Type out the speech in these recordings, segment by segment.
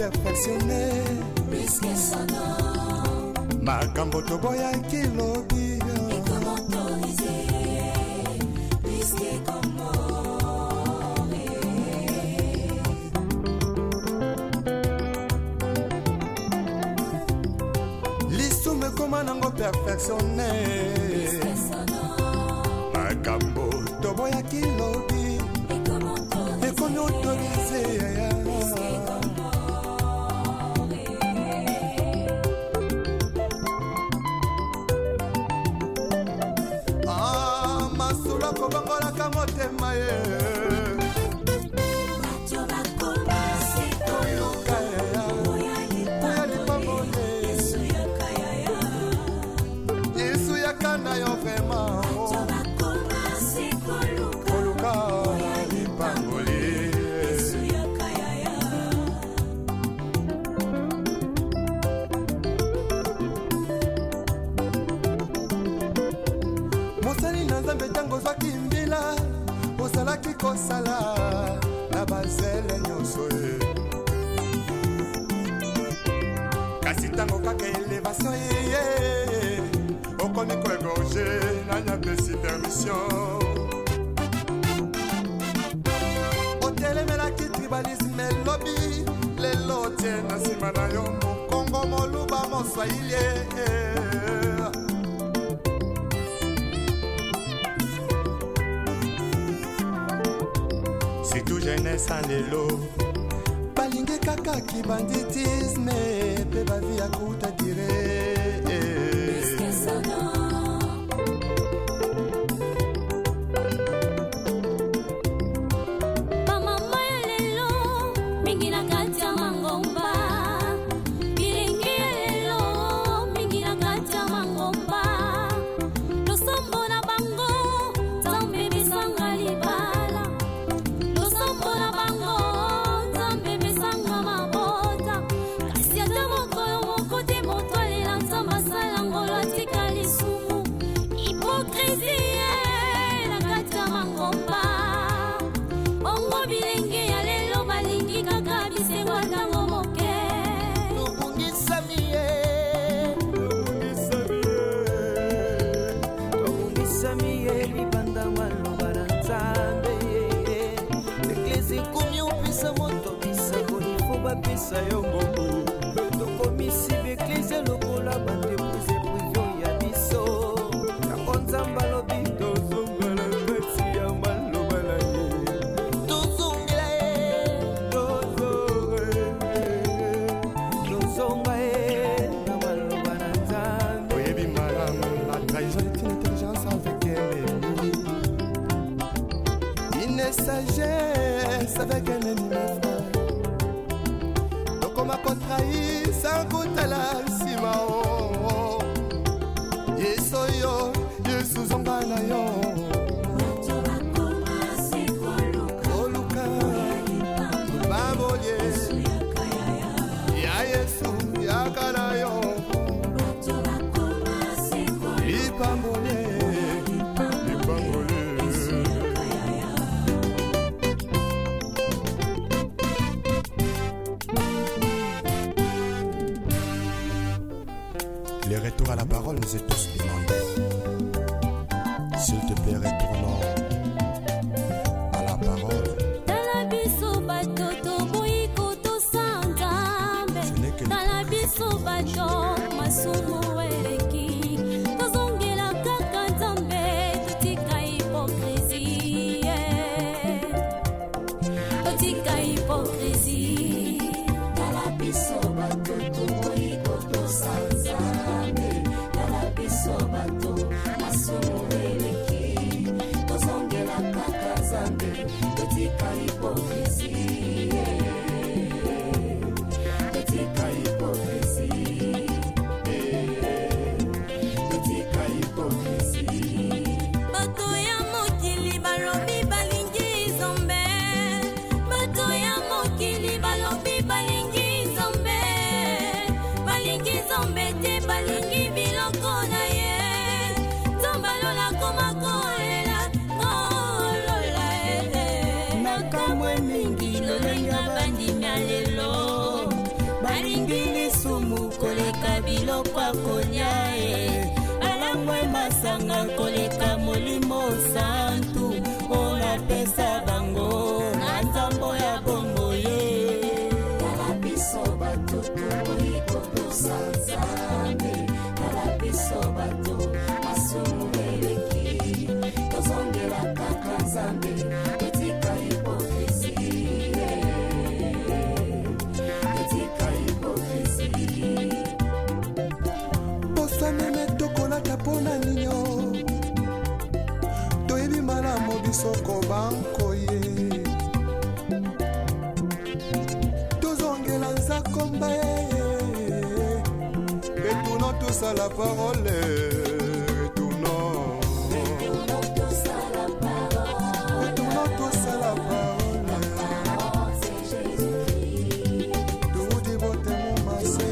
perfectionné. Risque sonore. Makambo toboya kilobi. Et comment autoriser? Risque comment? L'issou me commande en perfectionné. Risque sonore. Makambo toboya kilobi. Et comment autoriser? Et comment autoriser? Risque comment? Ah, masula kobangola kamotema ye. Osalaki kosala na bazele nyonso ye kasi tango kaka elevation ye okomi koegorge nanya pesi permission otelemelaki tribalisme elobi lelo tie na nsima na yo mokongo moluba moswahili tout jeunesse en lelo balingi kaka kibanditisme pe bavi ya kuta dire bamama ya lelo mingi na kati ya mangomba bilingi ya lelo mingi na kati ya mangomba losombo na bango zambe bisanga libala mpona bango nzambe mesanga mabota kasi ata mokolo moko te moto alela nzambe asala ngolo atika lisumu hipokrisie na kati ya mangomba bongo bilenge ya lelo balingi kaka bisengo ntango moke tobungisami ye libanda maloba na nzambe ekomi opesa moto bisako ifo bapesa yo mbongo tokomisi beklise lokola batepuze privio ya biso yango nzambe alobi tozongela kati ya maloba na ye tozongela ye tozonga ye na maloba na nzambe oyebi malamu la trahison est une intelligence avec ennemi une sagesse avec un ennemi frère tokoma kotrahi sans kotala nsima o yesu oyo yesu zonga na yo oluka babolie ya yesu yaka na yo lipambole le retour à la parole nous est tous demandé. S'il te plaît, retournons à la parole. Talabiso bato toboyi kotosanzambe Talabiso bato masumu eleki tozongela kaka nzambe totika hipokrisie totika hipokrisie Talabiso bato toboyi kotosanzambe Talabiso bato masumu eleki tozongela kaka nzambe totika hipokrisie totika hipokrisie totika hipokrisie bato ya mokili balobi balingi nzambe bato ya mokili balobi balingi nzambe te balingi biloko na ye nzambe alola koma kolela makamwe mingi lolenga bandimi ya lelo alingi lisumu koleka biloko akolia alangwe masanga koleka molimo santu oyo apesa bango na nzambo ya bongo ye. Tala biso bato tokoki kotosa Nzambe, tala biso bato masumu eleki tozongela kaka Nzambe etika hipokrisi. Meme tokolaka mpona ninyo toyebi malamu biso kobanko ye tozongela nzakomba ye. Retournons tous à la parole, retournons tous à la parole, retournons tous à la parole. La parole c'est Jésus-Christ. Tout dévote mon massé.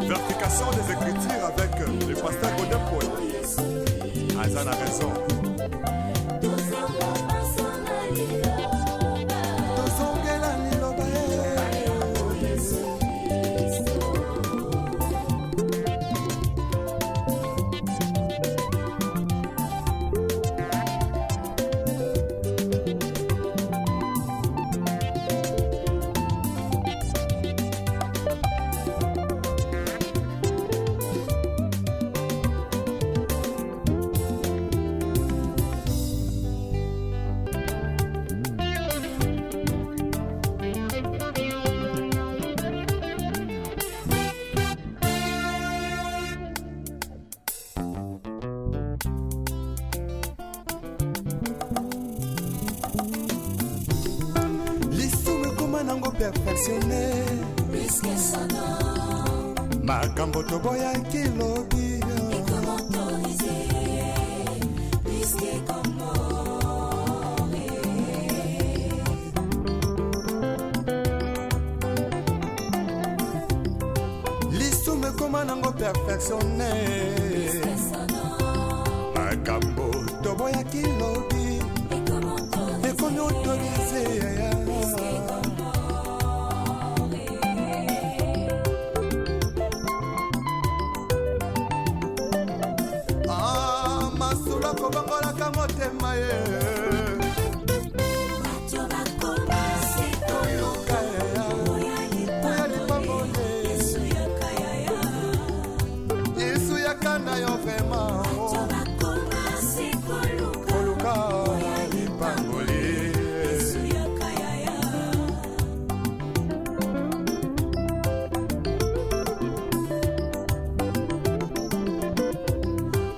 Vertication des Écritures avec le pasteur Godin Paul. Azan a raison. Perfectionné puisque son nom makambo toboya kilobi et comment autoriser puisque comment l'issume comment nango perfectionné puisque son nom makambo toboya kilobi et comment autoriser kobangolaka motema ye bato bakoma sekoluka oya lipango ye yesu yakana yo vraimen bato bakoma sekoluka oya lipango yesu yakaya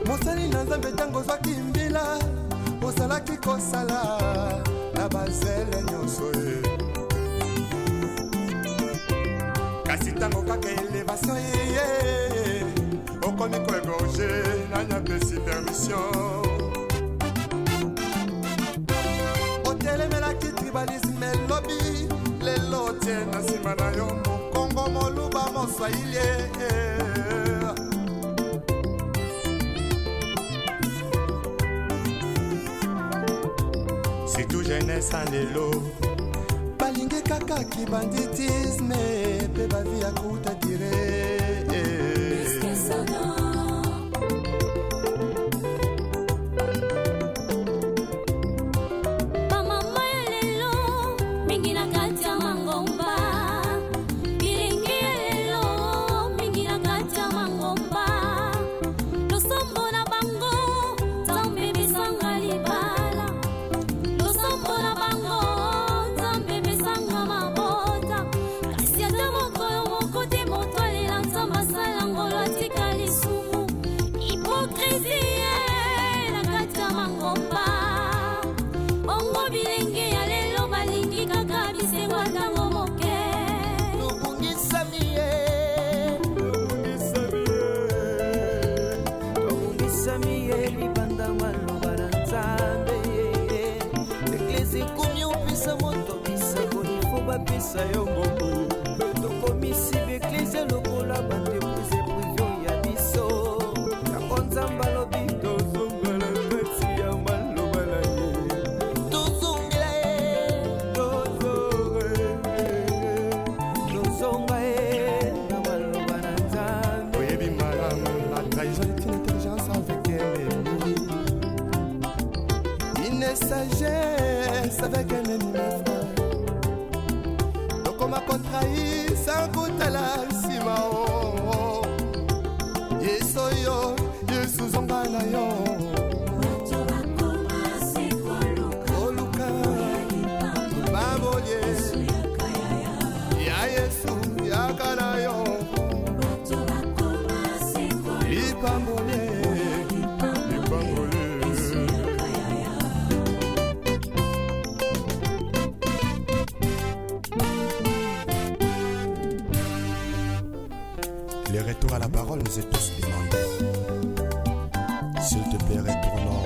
mosali na Nzambe ntango ozwaki mbila ozalaki kosala na bazele nyonso ye kasi ntango kaka elevation yeye okomi koegorge na nyapesi permission otelemelaki tribalisme elobi lelo tie na nsima na yo mokongo moluba moswahili surtout jeunesse en lelo balingi kaka kibanditisme pe bavi ya kuta dire pesa yo mbongo tokomisi beklise lokola batepuze privio ya biso nakonza sagesse avec un ennemi frère. Tokoma contrai sans kotala nsima o. Yesu yo, Yesu zonga na yo. Oluka, baboye, ya Yesu yakana yo. Ipambole, ipambole. Les retours à la parole nous est tous demandés. S'il te plaît, retournons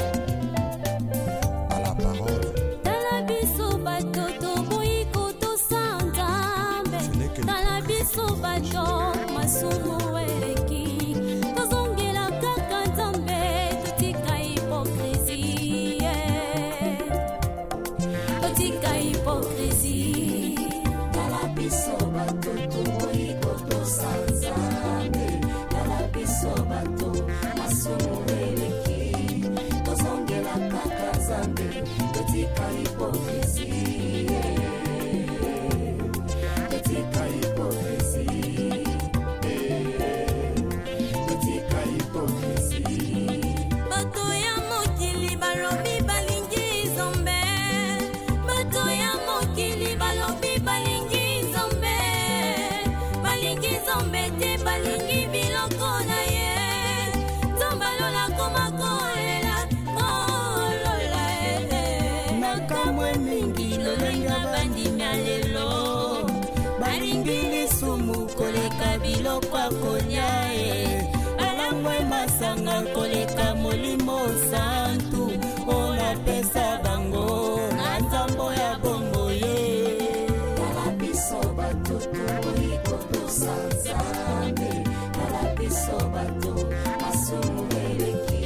à la parole. Talabiso bato toboyiko tosanzambe. Talabiso bato masumu eleki. Tozongela kaka nzambe totika hypocrisie. Totika hypocrisie. Talabiso bato toboyiko tosanzambe. Talabiso bato masumu eleki. Tozongela kaka nzambe totika hypocrisie. Totika hypocrisie. Totika hypocrisie. Bato ya mokili balobi balingi nzambe. Bato ya mokili balobi balingi nzambe. Balingi nzambe te balingi biloko na ye. Nzambe alola koma kolela kolola makamwe mingi lolenga bandimia lelo balingi lisumu koleka biloko akolia balangwe masanga koleka molimo santu olapesa bango na nzambo ya bongo ye. Talabiso bato toboyiko tosanzambe. Talabiso bato masumu eleki.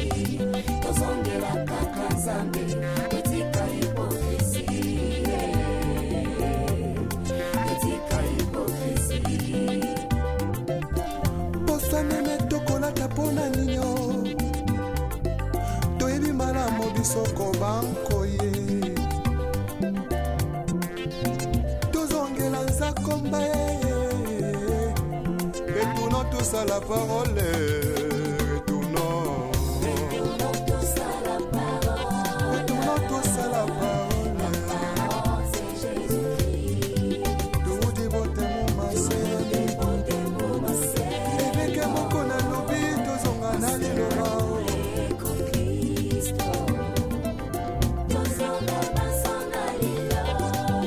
Tozongela kaka nzambe totika hypocrisie. Totika hypocrisie. Posanene tokolata mpona nini? Toyebi malamu biso kobanko ye. Tozongela nzakomba ye. Retournons tous à la parole. Retournons. Retournons tous à la parole. Retournons tous à la parole. Parole, c'est Jésus-Christ. Toudi bote mo maseni. Ebeke moko na lobi tozonga na liloba.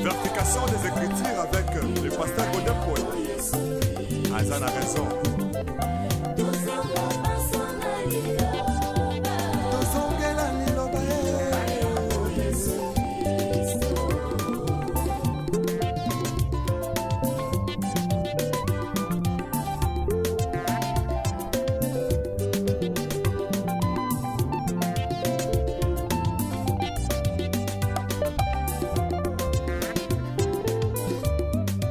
Vertication des Écritures avec le pasteur Godin Paul. Azan a raison.